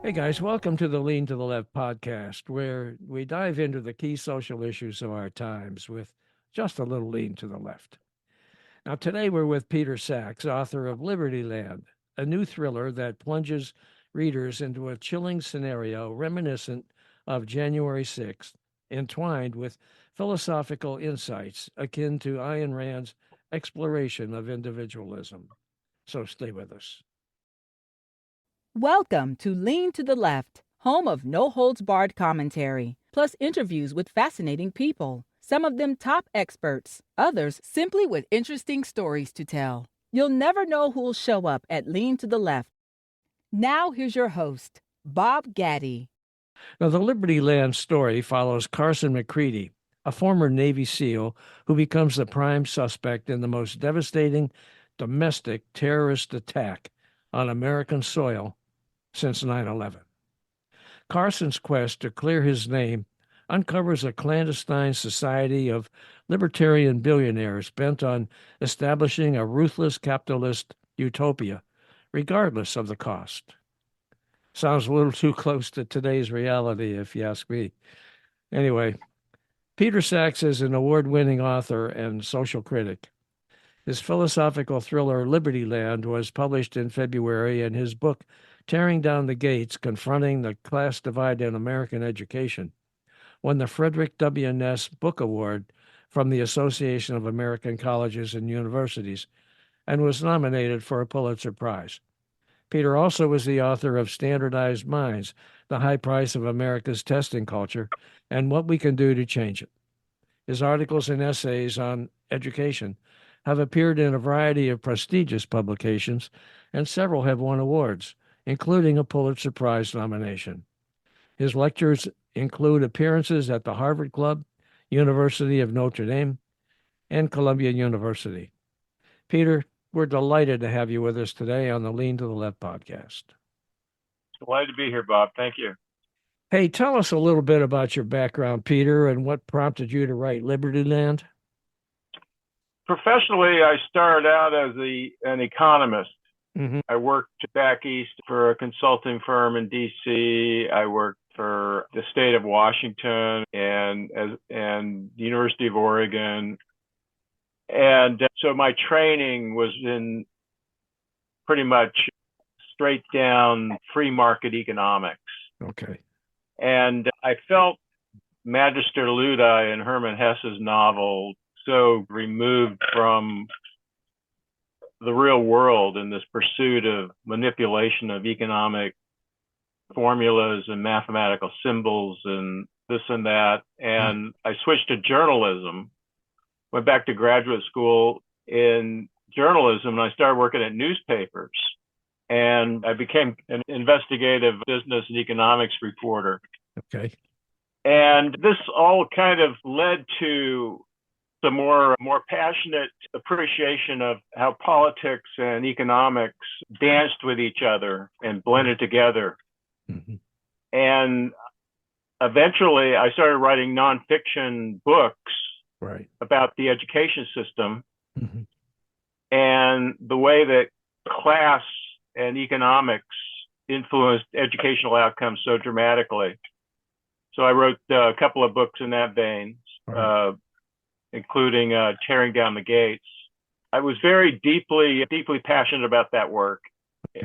Hey guys, welcome to the Lean to the Left podcast, where we dive into the key social issues of our times with just a little lean to the left. Now, today we're with Peter Sachs, author of Libertyland, a new thriller that plunges readers into a chilling scenario reminiscent of January 6th, entwined with philosophical insights akin to Ayn Rand's exploration of individualism. So stay with us. Welcome to Lean to the Left, home of no holds barred commentary, plus interviews with fascinating people, some of them top experts, others simply with interesting stories to tell. You'll never know who'll show up at Lean to the Left. Now, here's your host, Bob Gatty. Now, the Libertyland story follows Carson McCready, a former Navy SEAL who becomes the prime suspect in the most devastating domestic terrorist attack on American soil since 9/11. Carson's quest to clear his name uncovers a clandestine society of libertarian billionaires bent on establishing a ruthless capitalist utopia, regardless of the cost. Sounds a little too close to today's reality, if you ask me. Anyway, Peter Sachs is an award winning author and social critic. His philosophical thriller Libertyland was published in February, and his book, Tearing Down the Gates Confronting the Class Divide in American Education, won the Frederick W. Ness Book Award from the Association of American Colleges and Universities and was nominated for a Pulitzer Prize. Peter also was the author of Standardized Minds, The High Price of America's Testing Culture, and What We Can Do to Change It. His articles and essays on education have appeared in a variety of prestigious publications, and several have won awards, including a Pulitzer Prize nomination. His lectures include appearances at the Harvard Club, University of Notre Dame, and Columbia University. Peter, we're delighted to have you with us today on the Lean to the Left podcast. Delighted to be here, Bob. Thank you. Hey, tell us a little bit about your background, Peter, and what prompted you to write Libertyland. Professionally, I started out as an economist. Mm-hmm. I worked back east for a consulting firm in D.C. I worked for the state of Washington and the University of Oregon. And so my training was in pretty much straight down free market economics. Okay. And I felt Magister Ludi in Hermann Hesse's novel so removed from the real world in this pursuit of manipulation of economic formulas and mathematical symbols and this and that. And I switched to journalism, went back to graduate school in journalism, and I started working at newspapers. And I became an investigative business and economics reporter. Okay. And this all kind of led to the more passionate appreciation of how politics and economics danced with each other and blended together. Mm-hmm. And eventually I started writing nonfiction books about the education system and the way that class and economics influenced educational outcomes so dramatically. So I wrote a couple of books in that vein, including Tearing Down the Gates. I was very deeply passionate about that work,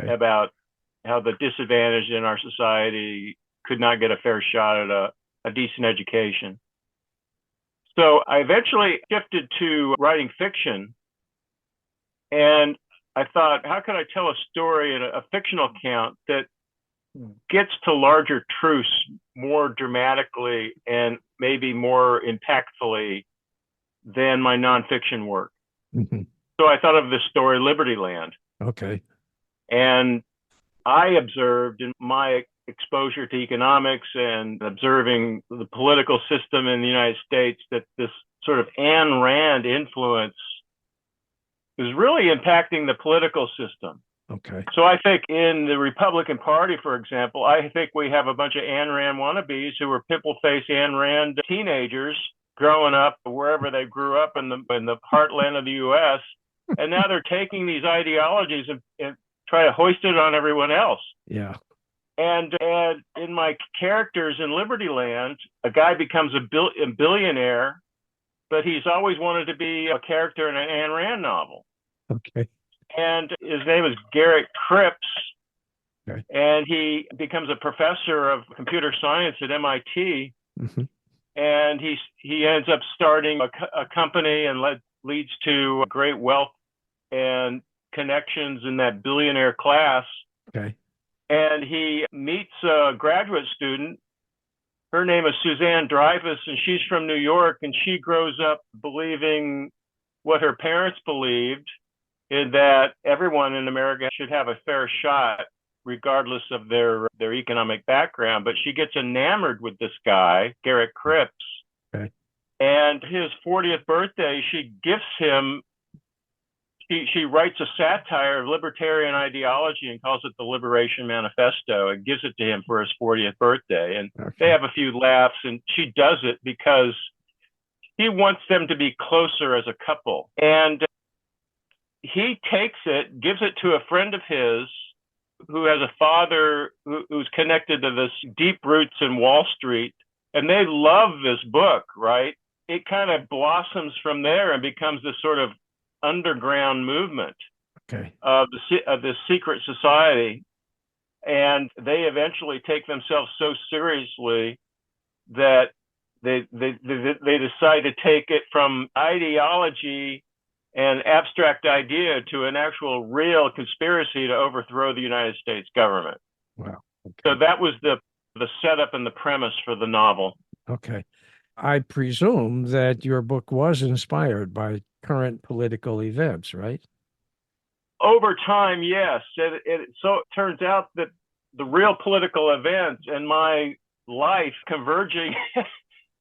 about how the disadvantaged in our society could not get a fair shot at a decent education. So I eventually shifted to writing fiction, and I thought, how can I tell a story in a fictional account that gets to larger truths more dramatically and maybe more impactfully than my nonfiction work? Mm-hmm. So I thought of this story, Libertyland. Okay. And I observed in my exposure to economics and observing the political system in the United States that this sort of Ayn Rand influence is really impacting the political system. Okay. So I think in the Republican Party, for example, I think we have a bunch of Ayn Rand wannabes who were pimple-faced Ayn Rand teenagers growing up wherever they grew up in the heartland of the U.S. And now they're taking these ideologies and try to hoist it on everyone else. Yeah. And in my characters in Libertyland, a guy becomes a billionaire, but he's always wanted to be a character in an Ayn Rand novel. Okay. And his name is Garrett Cripps. Okay. And he becomes a professor of computer science at MIT. Mm-hmm. And he ends up starting a company and leads to great wealth and connections in that billionaire class. Okay. And he meets a graduate student. Her name is Suzanne Dreyfus, and she's from New York, and she grows up believing what her parents believed, in that everyone in America should have a fair shot, regardless of their economic background. But she gets enamored with this guy, Garrett Cripps. Okay. And his 40th birthday, she gifts him, she writes a satire of libertarian ideology and calls it the Liberation Manifesto, and gives it to him for his 40th birthday. And they have a few laughs, and she does it because he wants them to be closer as a couple. And he takes it, gives it to a friend of his who has a father who's connected to this deep roots in Wall Street. And they love this book, right? It kind of blossoms from there and becomes this sort of underground movement of this secret society. And they eventually take themselves so seriously that they decide to take it from ideology and abstract idea to an actual real conspiracy to overthrow the United States government. Wow. Okay. So that was the setup and the premise for the novel. Okay. I presume that your book was inspired by current political events, right? Over time, yes. So it turns out that the real political events and my life converging,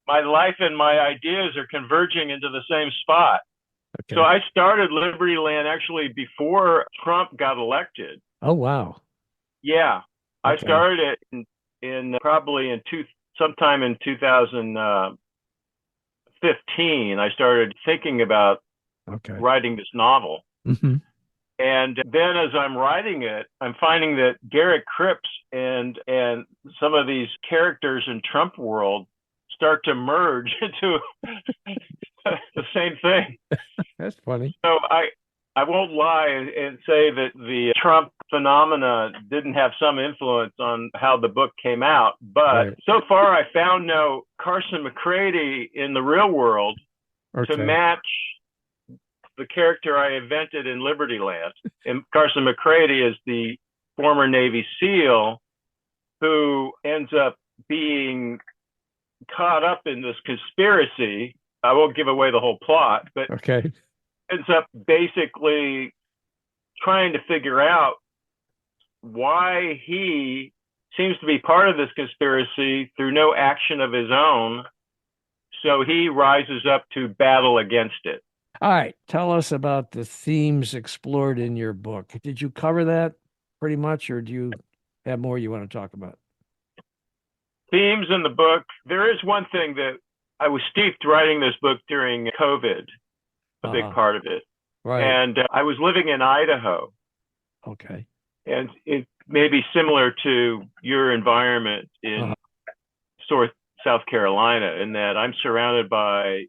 my life and my ideas are converging into the same spot. Okay. So I started Libertyland actually before Trump got elected. Oh, wow. Yeah. Okay. I started it in probably sometime in 2015. I started thinking about writing this novel. Mm-hmm. And then as I'm writing it, I'm finding that Garrett Cripps and some of these characters in Trump world start to merge into the same thing. That's funny. So I won't lie and say that the Trump phenomena didn't have some influence on how the book came out. But so far, I found no Carson McCready in the real world to match the character I invented in Libertyland. And Carson McCready is the former Navy SEAL who ends up being caught up in this conspiracy. I won't give away the whole plot, but ends up basically trying to figure out why he seems to be part of this conspiracy through no action of his own. So he rises up to battle against it. All right. Tell us about the themes explored in your book. Did you cover that pretty much, or do you have more you want to talk about? Themes in the book. There is one thing that I was steeped writing this book during COVID, a big part of it. Right. And I was living in Idaho. Okay. And it may be similar to your environment in South Carolina, in that I'm surrounded by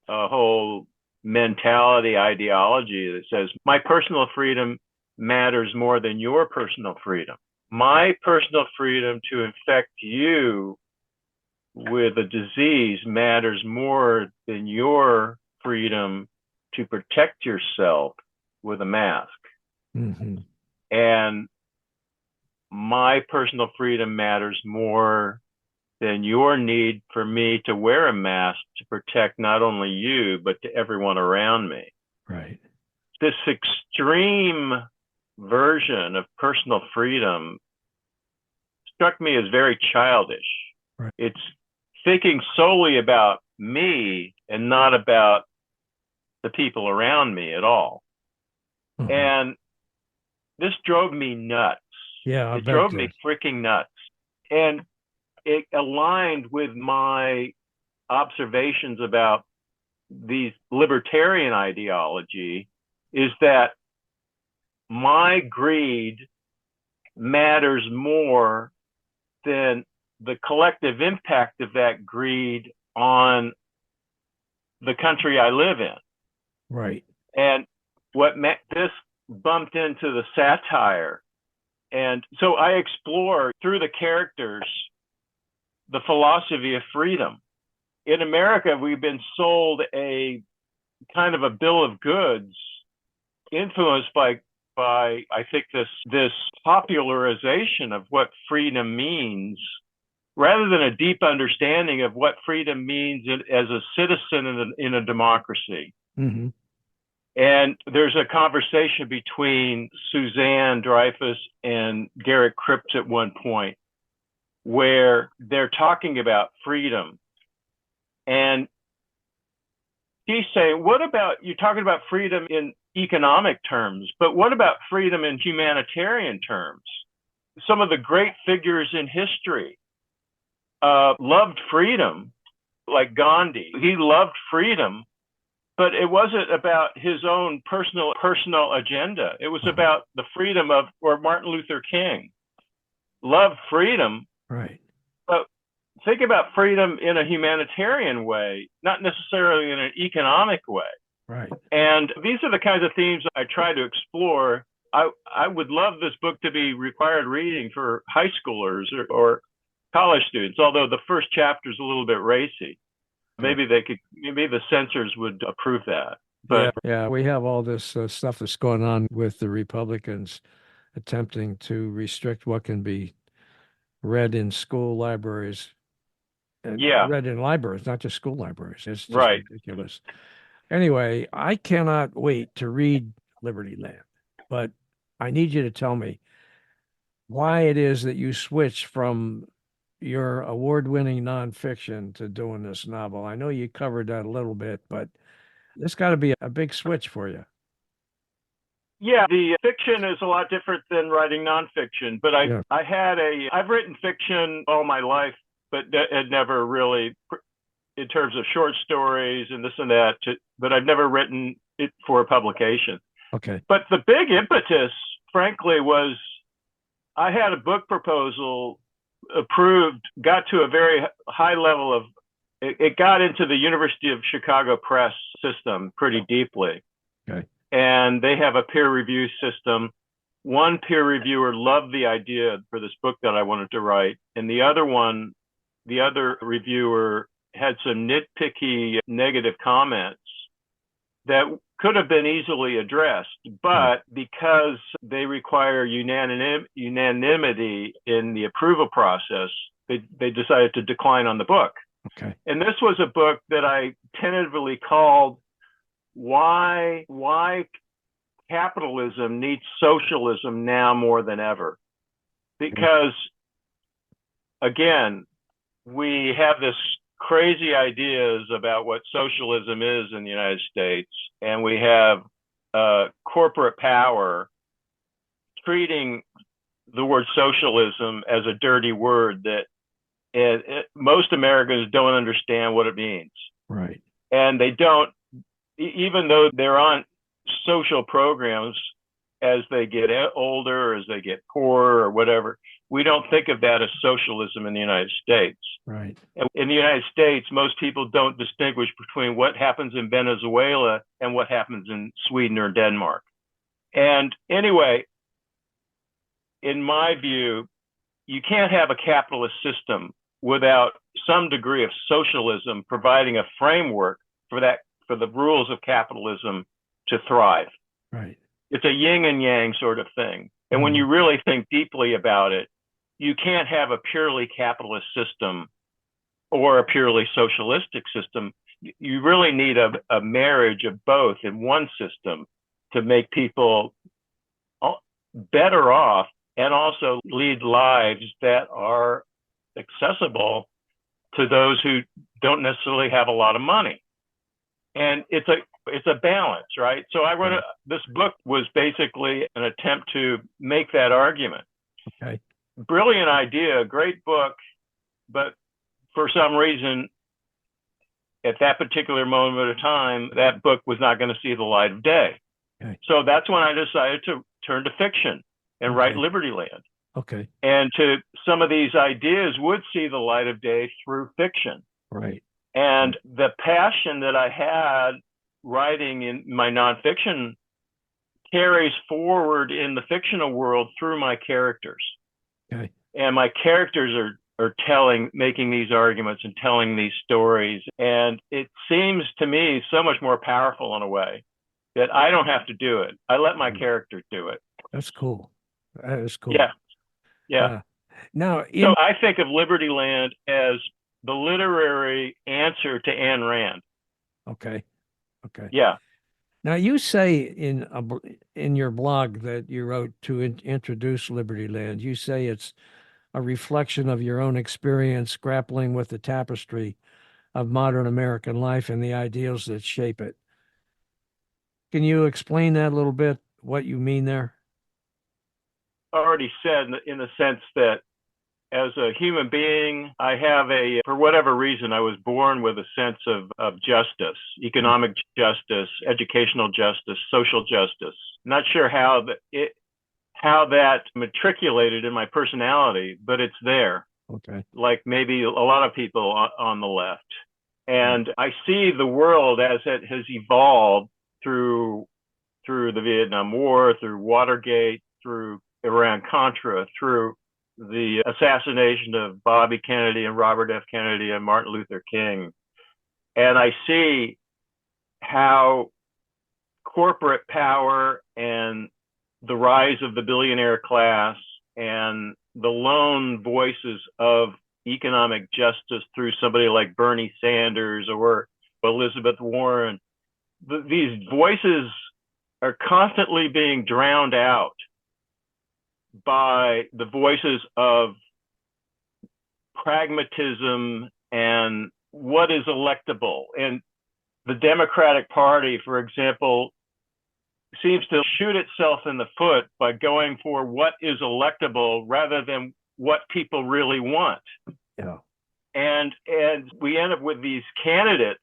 a whole mentality, ideology that says my personal freedom matters more than your personal freedom. My personal freedom to infect you with a disease matters more than your freedom to protect yourself with a mask. Mm-hmm. And my personal freedom matters more than your need for me to wear a mask to protect not only you, but to everyone around me. Right. This extreme version of personal freedom struck me as very childish. Right. It's thinking solely about me and not about the people around me at all. Mm-hmm. And this drove me nuts. Yeah, it drove me freaking nuts. And it aligned with my observations about these libertarian ideology, is that my greed matters more than the collective impact of that greed on the country I live in. Right. And this bumped into the satire. And so I explore through the characters the philosophy of freedom. In America, we've been sold a kind of a bill of goods influenced by I think this popularization of what freedom means, rather than a deep understanding of what freedom means as a citizen in a democracy. Mm-hmm. And there's a conversation between Suzanne Dreyfus and Garrett Cripps at one point where they're talking about freedom. And she's saying, what about, you're talking about freedom in economic terms, but what about freedom in humanitarian terms? Some of the great figures in history loved freedom, like Gandhi. He loved freedom, but it wasn't about his own personal agenda. It was about the freedom or Martin Luther King loved freedom. Right. But think about freedom in a humanitarian way, not necessarily in an economic way. Right. And these are the kinds of themes I try to explore. I would love this book to be required reading for high schoolers or college students, although the first chapter is a little bit racy. Maybe the censors would approve that. But yeah, we have all this stuff that's going on with the Republicans attempting to restrict what can be read in school libraries. And read in libraries, not just school libraries. It's just ridiculous. Anyway, I cannot wait to read Libertyland, but I need you to tell me why it is that you switched from your award-winning nonfiction to doing this novel. I know you covered that a little bit, but this got to be a big switch for you. Yeah, the fiction is a lot different than writing nonfiction, but I've written fiction all my life, but had never really, in terms of short stories and this and that, but I've never written it for a publication. Okay. But the big impetus, frankly, was I had a book proposal approved, got to a very high level of, it got into the University of Chicago press system pretty deeply. Okay. And they have a peer review system. One peer reviewer loved the idea for this book that I wanted to write. And the other reviewer had some nitpicky negative comments that could have been easily addressed, but because they require unanimity in the approval process, they decided to decline on the book. Okay. And this was a book that I tentatively called Why Capitalism Needs Socialism Now More Than Ever. Because, again, we have this crazy ideas about what socialism is in the United States, and we have corporate power treating the word socialism as a dirty word that most Americans don't understand what it means. Right. And they don't, even though they're on social programs as they get older, as they get poorer or whatever, we don't think of that as socialism in the United States. Right. In the United States, most people don't distinguish between what happens in Venezuela and what happens in Sweden or Denmark. And anyway, in my view, you can't have a capitalist system without some degree of socialism providing a framework for the rules of capitalism to thrive. Right. It's a yin and yang sort of thing. And when you really think deeply about it, you can't have a purely capitalist system or a purely socialistic system. You really need a marriage of both in one system to make people better off and also lead lives that are accessible to those who don't necessarily have a lot of money. And it's a balance, right? So this book was basically an attempt to make that argument. Okay. Brilliant idea, great book, but for some reason, at that particular moment of time, that book was not going to see the light of day. Okay. So that's when I decided to turn to fiction and write Libertyland. Okay. And some of these ideas would see the light of day through fiction. Right. And the passion that I had writing in my nonfiction carries forward in the fictional world through my characters. Okay. And my characters are making these arguments and telling these stories. And it seems to me so much more powerful in a way that I don't have to do it. I let my character do it. That's cool. That is cool. Yeah. Yeah. Now, so I think of Libertyland as the literary answer to Ayn Rand. Okay. Okay. Yeah. Now, you say in your blog that you wrote to introduce Libertyland, you say it's a reflection of your own experience grappling with the tapestry of modern American life and the ideals that shape it. Can you explain that a little bit, what you mean there? I already said in the sense that as a human being, I have for whatever reason, I was born with a sense of justice, economic justice, educational justice, social justice. Not sure how that matriculated in my personality, but it's there. Okay. Like maybe a lot of people on the left. And I see the world as it has evolved through the Vietnam War, through Watergate, through Iran-Contra, through the assassination of Bobby Kennedy and Robert F. Kennedy and Martin Luther King. And I see how corporate power and the rise of the billionaire class and the lone voices of economic justice through somebody like Bernie Sanders or Elizabeth Warren, these voices are constantly being drowned out by the voices of pragmatism and what is electable. And the Democratic Party, for example, seems to shoot itself in the foot by going for what is electable rather than what people really want. Yeah. And we end up with these candidates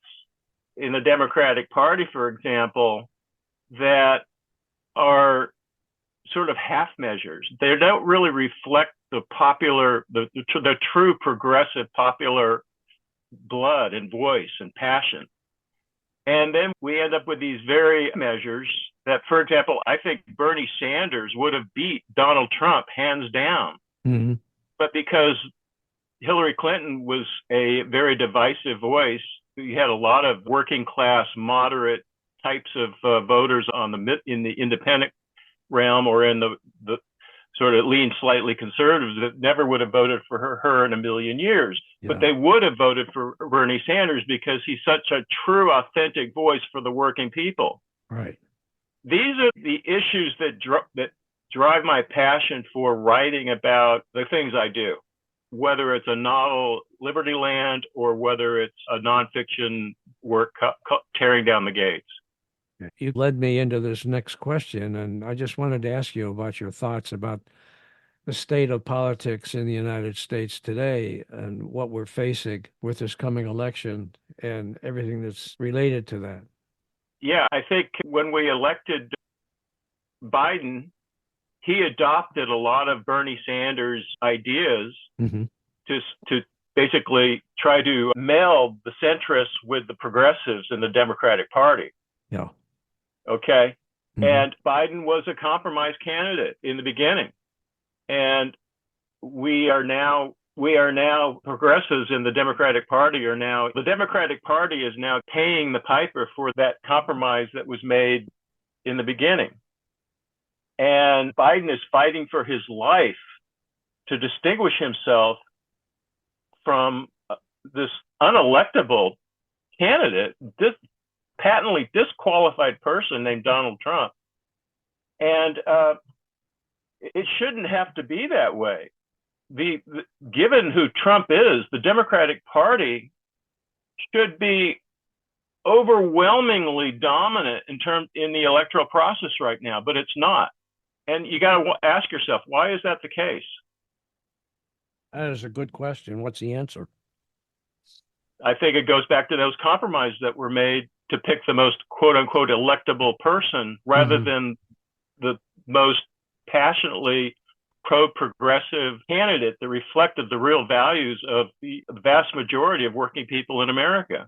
in the Democratic Party, for example, that are sort of half measures. They don't really reflect the true progressive popular blood and voice and passion. And then we end up with these very measures that, for example, I think Bernie Sanders would have beat Donald Trump hands down. Mm-hmm. But because Hillary Clinton was a very divisive voice, you had a lot of working class, moderate types of voters in the independent realm or in the sort of lean slightly conservatives that never would have voted for her in a million years. Yeah. But they would have voted for Bernie Sanders because he's such a true, authentic voice for the working people. Right. These are the issues that drive my passion for writing about the things I do, whether it's a novel, Libertyland, or whether it's a nonfiction work, Tearing Down the Gates. You led me into this next question, and I just wanted to ask you about your thoughts about the state of politics in the United States today and what we're facing with this coming election and everything that's related to that. Yeah, I think when we elected Biden, he adopted a lot of Bernie Sanders' ideas mm-hmm. to basically try to meld the centrists with the progressives in the Democratic Party. Yeah. Okay. Mm-hmm. And Biden was a compromise candidate in the beginning. And we are now progressives in the Democratic Party the Democratic Party is now paying the piper for that compromise that was made in the beginning. And Biden is fighting for his life to distinguish himself from this unelectable candidate, this patently disqualified person named Donald Trump. And it shouldn't have to be that way. Given who Trump is, the Democratic Party should be overwhelmingly dominant in the electoral process right now, but it's not. And you got to ask yourself, why is that the case? That is a good question. What's the answer? I think it goes back to those compromises that were made to pick the most quote unquote electable person rather mm-hmm. than the most passionately pro-progressive candidate that reflected the real values of the vast majority of working people in America.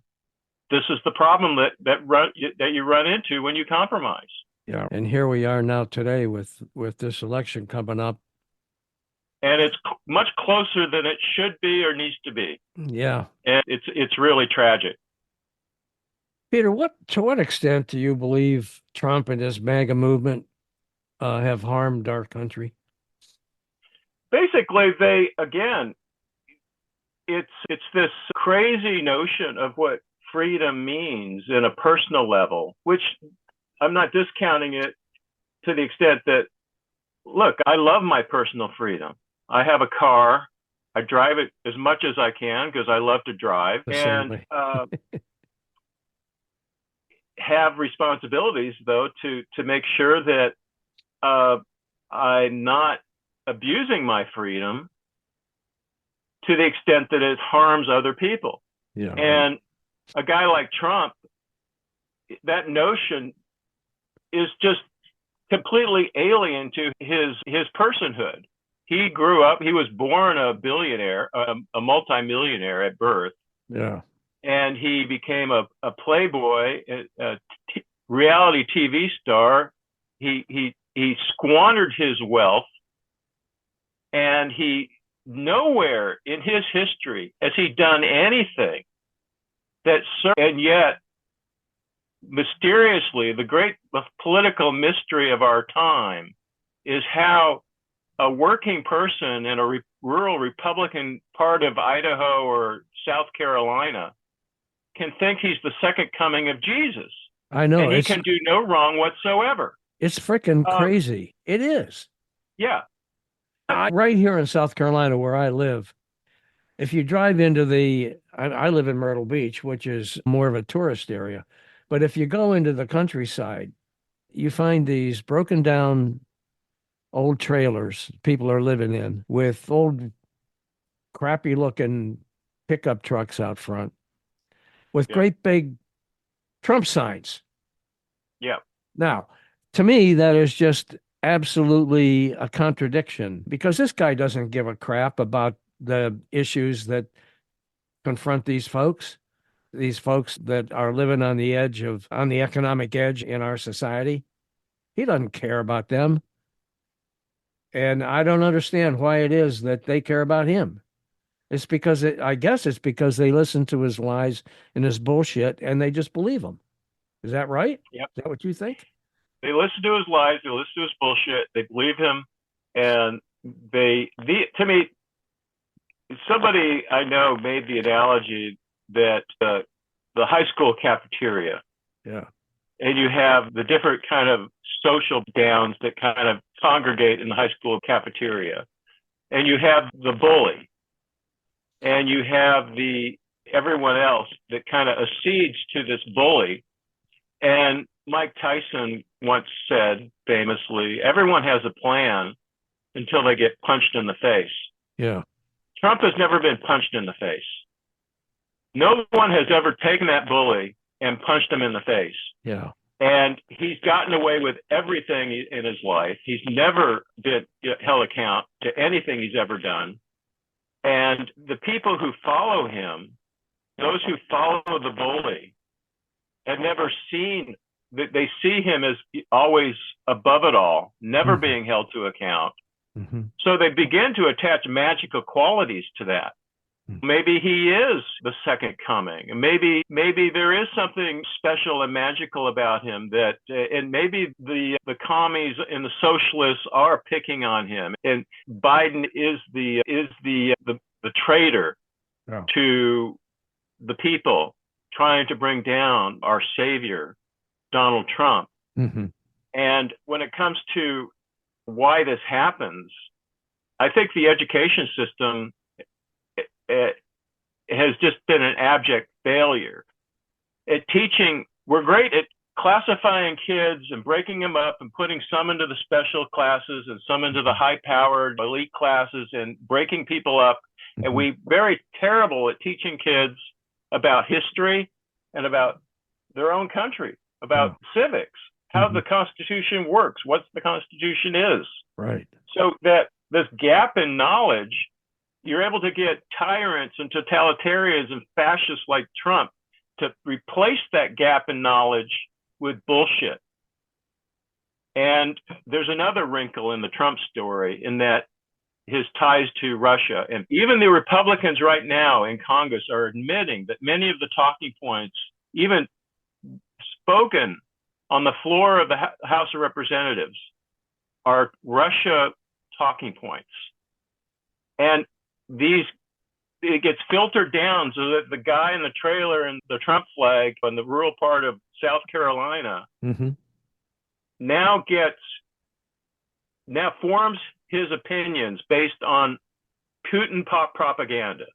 This is the problem that you run into when you compromise. Yeah. And here we are now today with this election coming up. And it's much closer than it should be or needs to be. Yeah. And it's really tragic. Peter, to what extent do you believe Trump and his MAGA movement have harmed our country? Basically, it's this crazy notion of what freedom means in a personal level, which I'm not discounting it to the extent that, look, I love my personal freedom. I have a car. I drive it as much as I can because I love to drive. And have responsibilities, though, to make sure that I'm not abusing my freedom to the extent that it harms other people. Yeah. And a guy like Trump, that notion is just completely alien to his personhood. He grew up, he was born a billionaire, a multimillionaire at birth. Yeah. And he became a playboy, reality TV star. He squandered his wealth, and nowhere in his history has he done anything and yet mysteriously, the great political mystery of our time is how a working person in a rural Republican part of Idaho or South Carolina can think he's the second coming of Jesus. I know. And he can do no wrong whatsoever. It's freaking crazy. It is. Yeah. Right here in South Carolina where I live, if you drive into I live in Myrtle Beach, which is more of a tourist area. But if you go into the countryside, you find these broken down old trailers people are living in with old crappy looking pickup trucks out front with great big Trump signs. Yeah. Now, to me, that is just absolutely a contradiction because this guy doesn't give a crap about the issues that confront these folks that are living on the economic edge in our society. He doesn't care about them. And I don't understand why it is that they care about him. It's because I guess it's because they listen to his lies and his bullshit and they just believe him. Is that right? Yep. Is that what you think? They listen to his lies. They listen to his bullshit. They believe him. And to me, somebody I know made the analogy that the high school cafeteria. Yeah. And you have the different kind of social downs that kind of congregate in the high school cafeteria. And you have the bully. And you have everyone else that kind of accedes to this bully. And Mike Tyson once said famously, everyone has a plan until they get punched in the face. Yeah. Trump has never been punched in the face. No one has ever taken that bully and punched him in the face. Yeah. And he's gotten away with everything in his life. He's never been held account to anything he's ever done. And the people who follow him, those who follow the bully, have never seen that. They see him as always above it all, never being held to account. Mm-hmm. So they begin to attach magical qualities to that. Maybe he is the second coming. Maybe there is something special and magical about him and maybe the commies and the socialists are picking on him. And Biden is the traitor to the people, trying to bring down our savior, Donald Trump. Mm-hmm. And when it comes to why this happens, I think the education system has just been an abject failure at teaching. We're great at classifying kids and breaking them up and putting some into the special classes and some into the high-powered elite classes and breaking people up. And we're very terrible at teaching kids about history and about their own country, about civics, how the Constitution works, what the Constitution is. Right. So that this gap in knowledge, you're able to get tyrants and totalitarians and fascists like Trump to replace that gap in knowledge with bullshit. And there's another wrinkle in the Trump story in that his ties to Russia. And even the Republicans right now in Congress are admitting that many of the talking points, even spoken on the floor of the House of Representatives, are Russia talking points. And it gets filtered down so that the guy in the trailer and the Trump flag on the rural part of South Carolina now forms his opinions based on Putin propaganda.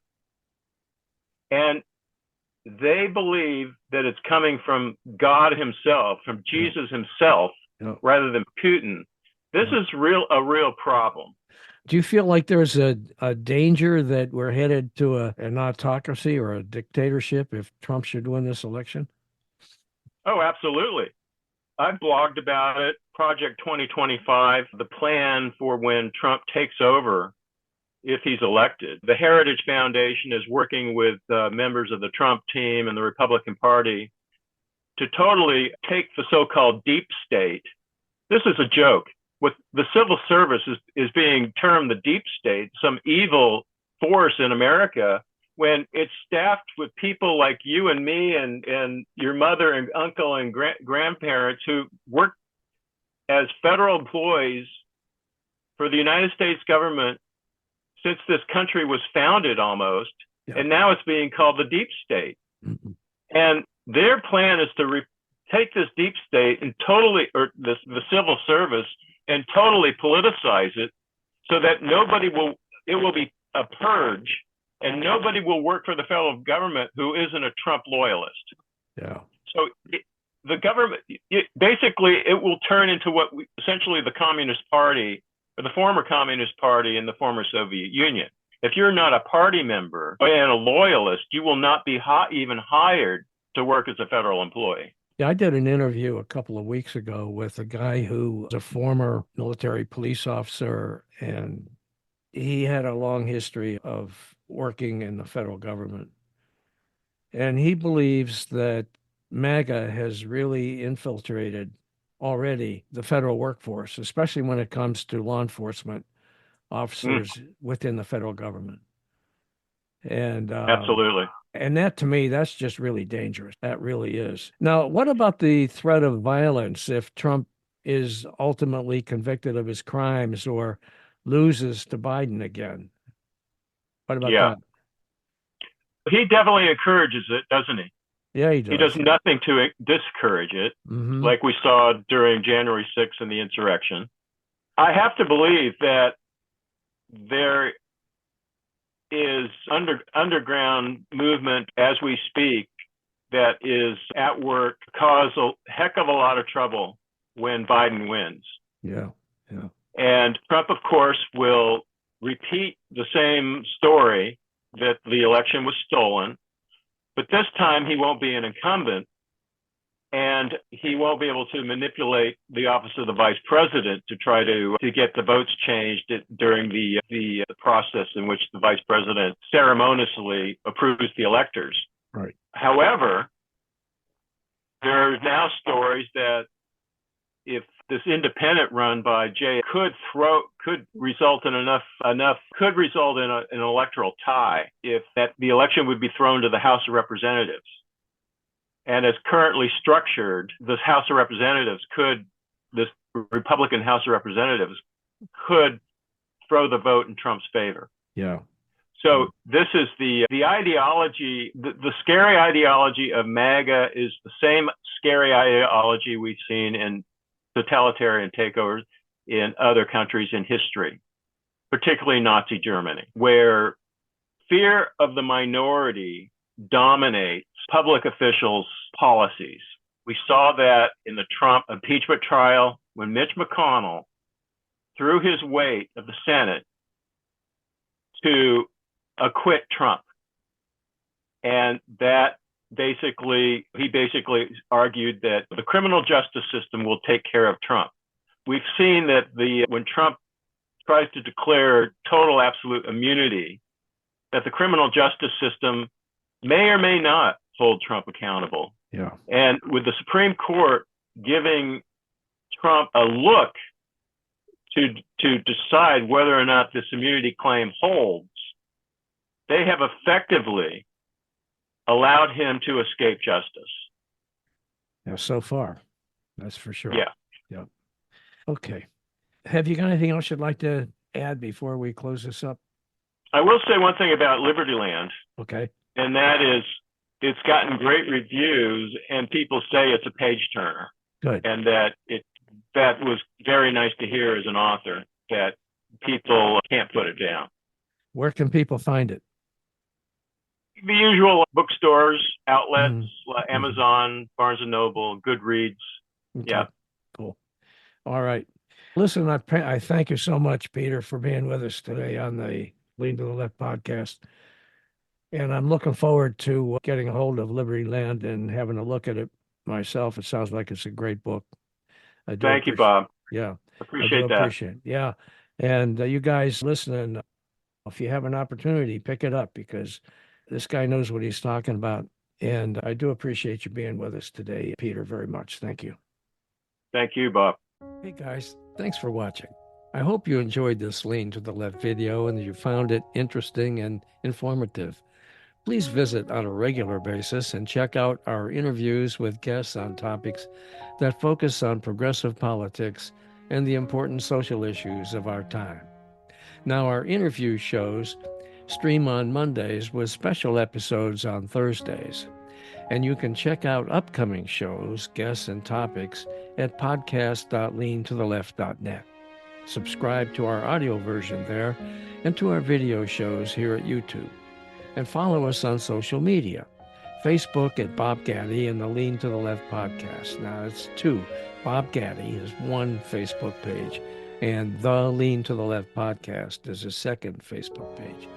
And they believe that it's coming from God himself, from Jesus himself, rather than Putin. This is a real problem. Do you feel like there's a danger that we're headed to an autocracy or a dictatorship if Trump should win this election? Oh, absolutely. I've blogged about it. Project 2025, the plan for when Trump takes over if he's elected. The Heritage Foundation is working with members of the Trump team and the Republican Party to totally take the so-called deep state. This is a joke. What the civil service is being termed the deep state, some evil force in America, when it's staffed with people like you and me and your mother and uncle and grandparents who work as federal employees for the United States government since this country was founded almost. Yeah. And now it's being called the deep state. Mm-hmm. And their plan is to take this deep state and the civil service and totally politicize it so that it will be a purge and nobody will work for the federal government who isn't a Trump loyalist. Yeah. So the government, basically, it will turn into essentially the Communist Party or the former Communist Party in the former Soviet Union. If you're not a party member and a loyalist, you will not be even hired to work as a federal employee. Yeah, I did an interview a couple of weeks ago with a guy who was a former military police officer, and he had a long history of working in the federal government. And he believes that MAGA has really infiltrated already the federal workforce, especially when it comes to law enforcement officers within the federal government. And absolutely. And that, to me, that's just really dangerous. That really is. Now, what about the threat of violence if Trump is ultimately convicted of his crimes or loses to Biden again? What about that? He definitely encourages it, doesn't he? Yeah, he does. He does nothing to discourage it, like we saw during January 6th and the insurrection. I have to believe that there is underground movement as we speak that is at work, cause a heck of a lot of trouble when Biden wins. Yeah. And Trump, of course, will repeat the same story that the election was stolen, but this time he won't be an incumbent and he won't be able to manipulate the office of the vice president to try to get the votes changed during the process in which the vice president ceremoniously approves the electors. Right. However, there are now stories that if this independent run by Jay could result in an electoral tie, if that the election would be thrown to the House of Representatives. And as currently structured, this Republican House of Representatives could throw the vote in Trump's favor. Yeah. So this is the ideology, the scary ideology of MAGA is the same scary ideology we've seen in totalitarian takeovers in other countries in history, particularly Nazi Germany, where fear of the minority dominates public officials' policies. We saw that in the Trump impeachment trial when Mitch McConnell threw his weight of the Senate to acquit Trump. And that he basically argued that the criminal justice system will take care of Trump. We've seen that when Trump tries to declare total absolute immunity, that the criminal justice system may or may not hold Trump accountable. Yeah. And with the Supreme Court giving Trump a look to decide whether or not this immunity claim holds, they have effectively allowed him to escape justice. Yeah, so far, that's for sure. Yeah. Yeah. Okay. Have you got anything else you'd like to add before we close this up? I will say one thing about Libertyland, Okay. and that is it's gotten great reviews, and people say it's a page turner. Good. And that was very nice to hear as an author, that people can't put it down. Where can people find it? The usual bookstores, outlets, Mhm. Amazon, Barnes and Noble, Goodreads. Okay. Yeah. Cool. All right. Listen, I thank you so much, Peter, for being with us today on the Lean to the Left podcast. And I'm looking forward to getting a hold of Libertyland and having a look at it myself. It sounds like it's a great book. I do Thank you, Bob. Yeah. Appreciate that. Appreciate it. Yeah. And you guys listening, if you have an opportunity, pick it up, because this guy knows what he's talking about. And I do appreciate you being with us today, Peter, very much. Thank you. Thank you, Bob. Hey, guys. Thanks for watching. I hope you enjoyed this Lean to the Left video and that you found it interesting and informative. Please visit on a regular basis and check out our interviews with guests on topics that focus on progressive politics and the important social issues of our time. Now, our interview shows stream on Mondays with special episodes on Thursdays. And you can check out upcoming shows, guests, and topics at podcast.leantotheleft.net. Subscribe to our audio version there and to our video shows here at YouTube. And follow us on social media. Facebook at Bob Gatty and the Lean to the Left podcast. Now it's two. Bob Gatty is one Facebook page, and the Lean to the Left podcast is a second Facebook page.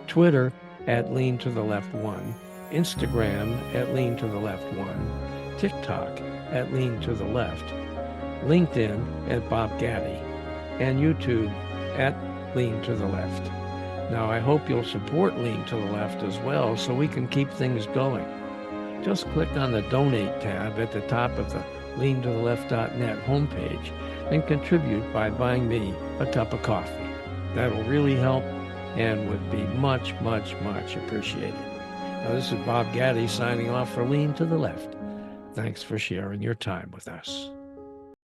Twitter at Lean to the Left 1. Instagram at Lean to the Left 1. TikTok at Lean to the Left. LinkedIn at Bob Gatty. And YouTube at Lean to the Left. Now, I hope you'll support Lean to the Left as well so we can keep things going. Just click on the Donate tab at the top of the leantotheleft.net homepage and contribute by buying me a cup of coffee. That'll really help and would be much, much, much appreciated. Now, this is Bob Gatty signing off for Lean to the Left. Thanks for sharing your time with us.